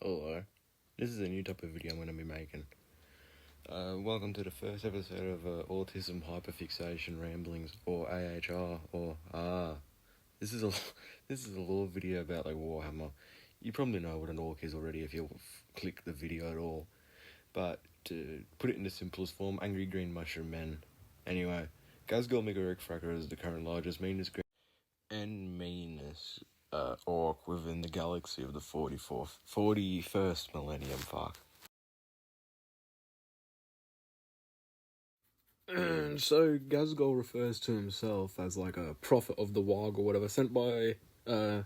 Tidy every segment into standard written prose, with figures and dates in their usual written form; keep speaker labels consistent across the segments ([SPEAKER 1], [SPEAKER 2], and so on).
[SPEAKER 1] Hello, this is a new type of video I'm going to be making. Welcome to the first episode of Autism, Hyperfuxation, Ramblings, or AHR, or This is a little video about like Warhammer. You probably know what an orc is already if you click the video at all. But to put it in the simplest form, angry green mushroom men. Anyway, Ghazghkull Fracker is the current largest, meanest orc within the galaxy of the 41st millennium. Fuck. So Ghazghkull refers to himself as like a prophet of the Warg or whatever, sent by the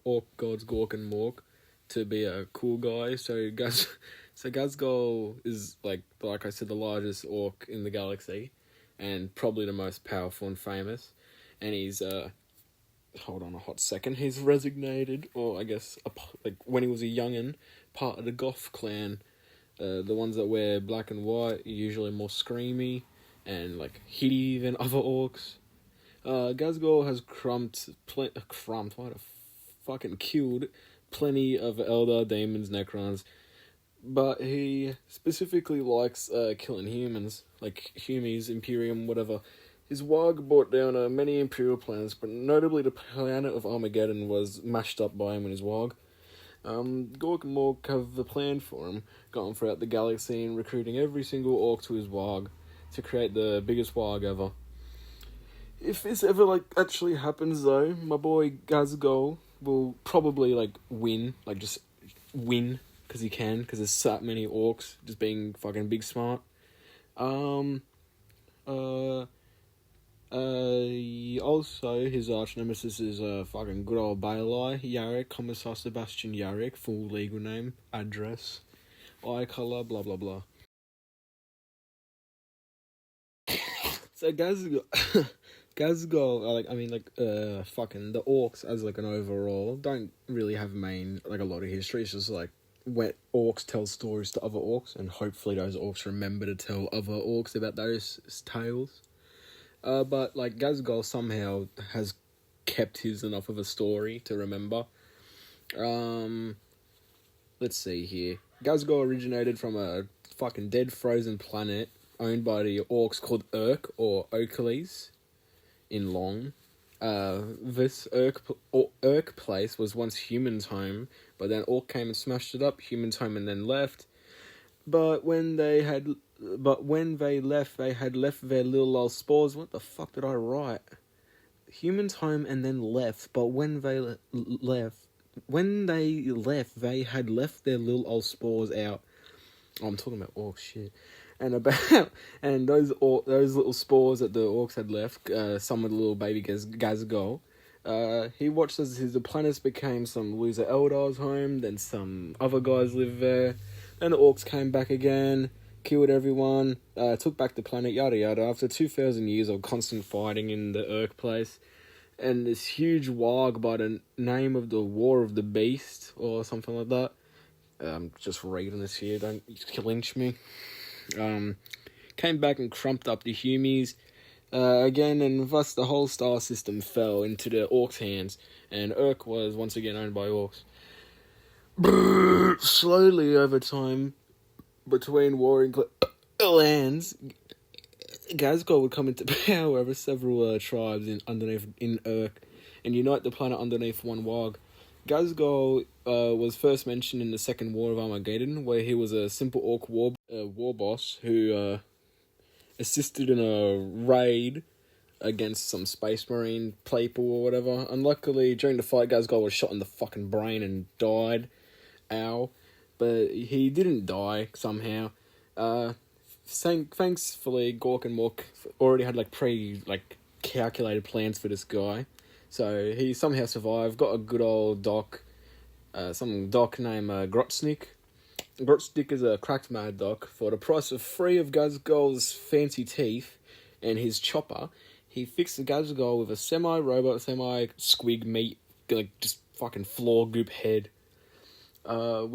[SPEAKER 1] orc gods Gork and Mork to be a cool guy. So Ghazghkull is like I said, the largest orc in the galaxy, and probably the most powerful and famous. And he's hold on a hot second. He's resignated, or I guess like when he was a youngin, part of the Goth clan, the ones that wear black and white, usually more screamy and like hitty than other orcs. Ghazghkull has killed plenty of Elder, Demons, Necrons, but he specifically likes killing humans, like Humies, Imperium, whatever. His Warg brought down many Imperial planets, but notably the planet of Armageddon was mashed up by him and his Warg. Gork and Mork have the plan for him, going throughout the galaxy and recruiting every single orc to his Warg to create the biggest Warg ever. If this ever actually happens though, my boy Ghazghkull will probably win, just win, because he can, because there's so many orcs just being fucking big smart. Also, his arch nemesis is fucking good old Bailey, Yarrick, Commissar Sebastian Yarrick, full legal name, address, eye colour, blah blah blah. So Ghazghkull, fucking the orcs as an overall don't really have a lot of history. It's just when orcs tell stories to other orcs, and hopefully those orcs remember to tell other orcs about those tales. But Ghazghkull somehow has kept his enough of a story to remember. Let's see here. Ghazghkull originated from a fucking dead frozen planet owned by the orcs called Ork or Oakleys in Long. This Ork place was once humans' home, but then Ork came and smashed it up. Humans' home and then left. But when they left, they had left their little old spores. What the fuck did I write? Humans home and then left. But when they left, they had left their little old spores out. Oh, I'm talking about orc shit. And those little spores that the orcs had left, some of the little baby Ghazghkull. He watched as the planets became some loser Eldar's home. Then some other guys lived there. Then the orcs came back again, killed everyone, took back the planet, yada yada, after 2,000 years of constant fighting in the Ork place. And this huge warg by the name of the War of the Beast, or something like that. I'm just reading this here, don't lynch me. Came back and crumped up the Humies again, and thus the whole star system fell into the orcs' hands, and Ork was once again owned by orcs. Slowly over time, between warring lands, Ghazghkull would come into power over several tribes in Ork and unite the planet underneath one Warg. Ghazghkull was first mentioned in the Second War of Armageddon, where he was a simple orc war boss who assisted in a raid against some space marine people or whatever. Unluckily, during the fight, Ghazghkull was shot in the fucking brain and died. Ow. But he didn't die somehow. Thankfully, Gork and Mork already had calculated plans for this guy. So he somehow survived, got a good old doc, some doc named Grotznik. Grotznik is a cracked mad doc. For the price of 3 of Ghazghkull's fancy teeth and his chopper, he fixed Ghazghkull with a semi-robot, semi-squig meat, just fucking floor goop head. It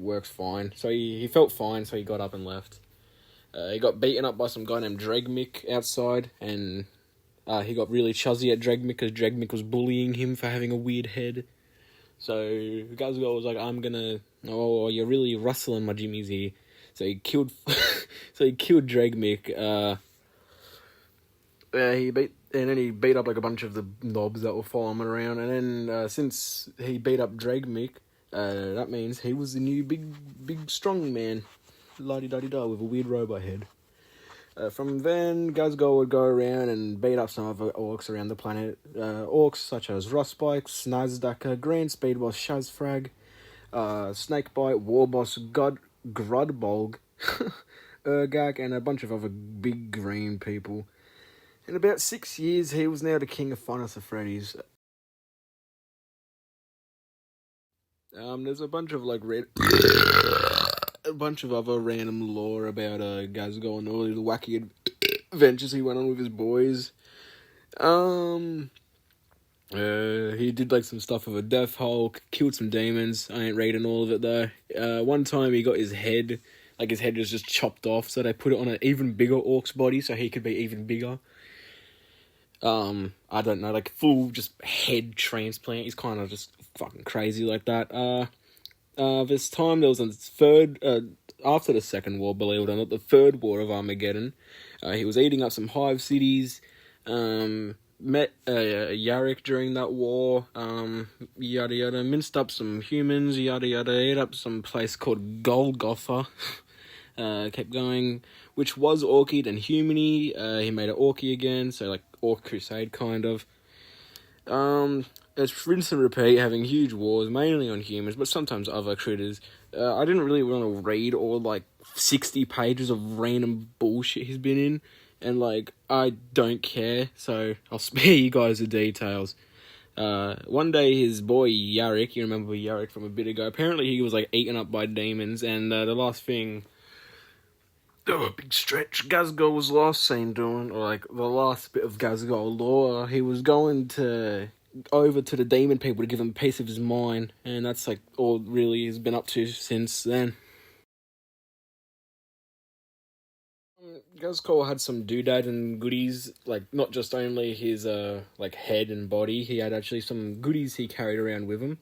[SPEAKER 1] works fine. So he felt fine, so he got up and left. He got beaten up by some guy named Dregmick outside, and he got really chuzzy at Dregmick because Dregmick was bullying him for having a weird head. So Ghazghkull was like, oh, you're really rustling my jimmies here. So he killed, so he killed Dragmick. And then he beat up like a bunch of the knobs that were following him around. And then since he beat up Dragmick, that means he was the new big strong man, la-di-da-di-da, with a weird robot head. From then, Ghazghkull would go around and beat up some other orcs around the planet. Orcs such as Rustspike, Snazdaka, Grand Speed Boss Shazfrag, Snakebite, Warboss, Grudbolg, Urgak, and a bunch of other big green people. In about 6 years, he was now the king of Five Nights at Freddy's. There's a bunch of like a bunch of other random lore about Ghazghkull and all the wacky adventures he went on with his boys. He did like some stuff with a Death Hulk, killed some demons. I ain't reading all of it though. One time he got his head was just chopped off, so they put it on an even bigger orc's body so he could be even bigger. I don't know, like full just head transplant. He's kind of just fucking crazy like that. This time there was a third, after the Second War, believe it or not, the Third War of Armageddon. He was eating up some hive cities, met Yarrick during that war, yada yada, minced up some humans, yada yada, ate up some place called Golgotha. Kept going, which was orky and humany. He made it orky again, so like Orc Crusade kind of. It's rinse and repeat, having huge wars, mainly on humans, but sometimes other critters. I didn't really want to read all, 60 pages of random bullshit he's been in, and, I don't care, so I'll spare you guys the details. One day his boy Yarrick, you remember Yarrick from a bit ago, apparently he was, eaten up by demons, and the last thing... Oh, big stretch. Ghazghkull was last seen doing, or the last bit of Ghazghkull lore. He was going over to the demon people to give them a piece of his mind, and that's all really he's been up to since then. Ghazghkull had some doodad and goodies, not just only his head and body. He had actually some goodies he carried around with him.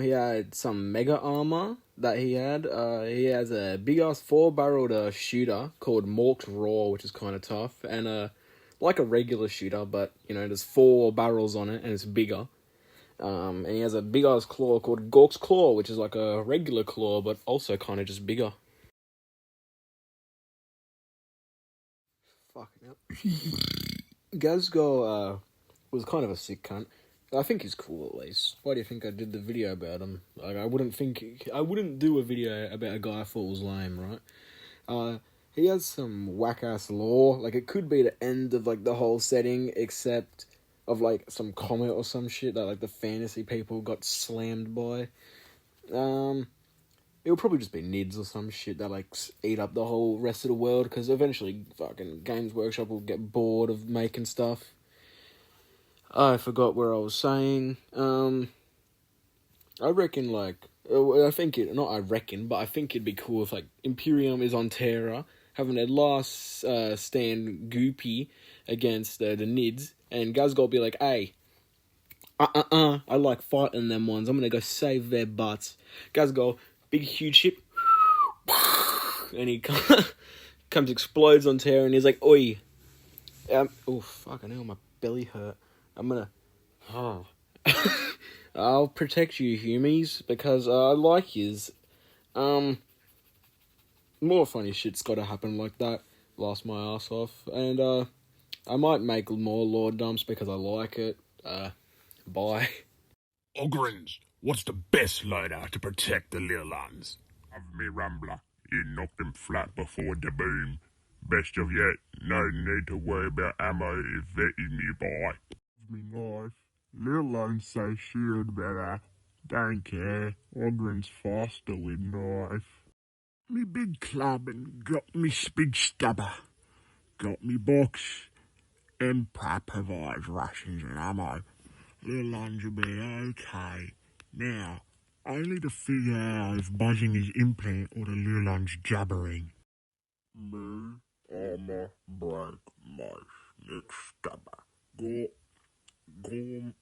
[SPEAKER 1] He had some mega armor that he had. He has a big-ass 4-barreled shooter called Mork's Raw, which is kind of tough. And, like a regular shooter, but, there's 4 barrels on it, and it's bigger. And he has a big-ass claw called Ghazghkull, which is like a regular claw, but also kind of just bigger. Fucking hell. Ghazghkull, was kind of a sick cunt. I think he's cool at least. Why do you think I did the video about him? I wouldn't do a video about a guy I thought was lame, right? He has some whack-ass lore. It could be the end of, the whole setting, except of, some comet or some shit that, the fantasy people got slammed by. It'll probably just be NIDS or some shit that, eat up the whole rest of the world, because eventually fucking Games Workshop will get bored of making stuff. I forgot where I was saying. I reckon, I think it'd be cool if, Imperium is on Terra, having their last stand goopy against the NIDS, and Ghazghkull be like, hey, I like fighting them ones, I'm gonna go save their butts. Ghazghkull, big huge ship, and he comes, explodes on Terra, and he's like, oi, oh, fucking hell, my belly hurt. I'm gonna... Oh. I'll protect you, humies, because I like yous. More funny shit's gotta happen like that. Laugh my ass off. And, I might make more lore dumps because I like it. Bye.
[SPEAKER 2] Ogrins, what's the best loader to protect the little ones? Have me Rambler. You knocked them flat before the boom. Best of yet, no need to worry about ammo if they're nearby. Me knife. Little one's so shield better. Don't care. Ogren's faster with knife. Me big club and got me big stubber. Got me box. Empire provides rations and ammo. Little ones will be okay. Now, only to figure out if buzzing is implant or the little one's jabbering. Me, armor, break, mice, next stubber. Gorm,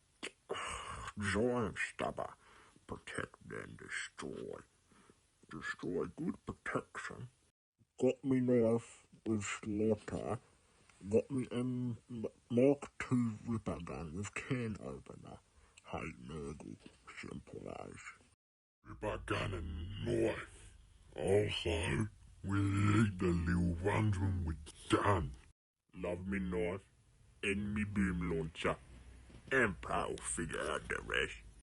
[SPEAKER 2] giant stubber. protect then destroy. Destroy, good protection. Got me knife with slaughter. Got me Mark II Ripper gun with can opener. Hey Nurgle, simple as. Ripper gun and knife. Also, we'll eat the little ones when we're done. Love me knife, and me boom launcher. Empire will figure out the rest.